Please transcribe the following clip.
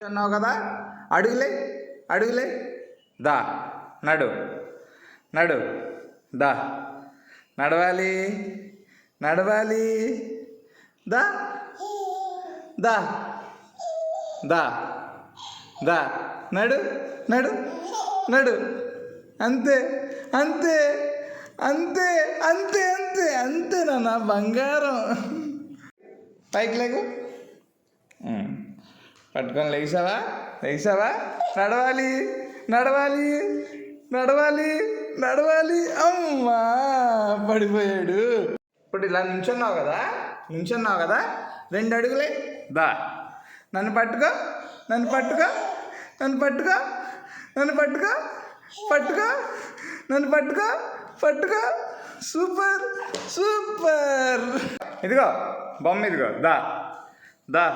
అన్నావు కదా, అడుగులే అడుగులే. దా నడు నడు, దా నడవాలి నడవాలి, దా దా దా దా, నడు నడు నడు. అంతే అంతే అంతే అంతే అంతే అంతే నాన్న బంగారం. పైకి లేకు, పట్టుకొని లేచావా లేచావా, నడవాలి నడవాలి నడవాలి నడవాలి. అమ్మా పడిపోయాడు. ఇప్పుడు ఇలా నుంచున్నావు కదా, నుంచున్నావు కదా, 2 అడుగులే. దా నన్ను పట్టుకో నన్ను పట్టుకో నన్ను పట్టుకో నన్ను పట్టుకో పట్టుకో నన్ను పట్టుకో పట్టుకో. Super super. ఇదిగో బొమ్మ, ఇదిగో దా దా.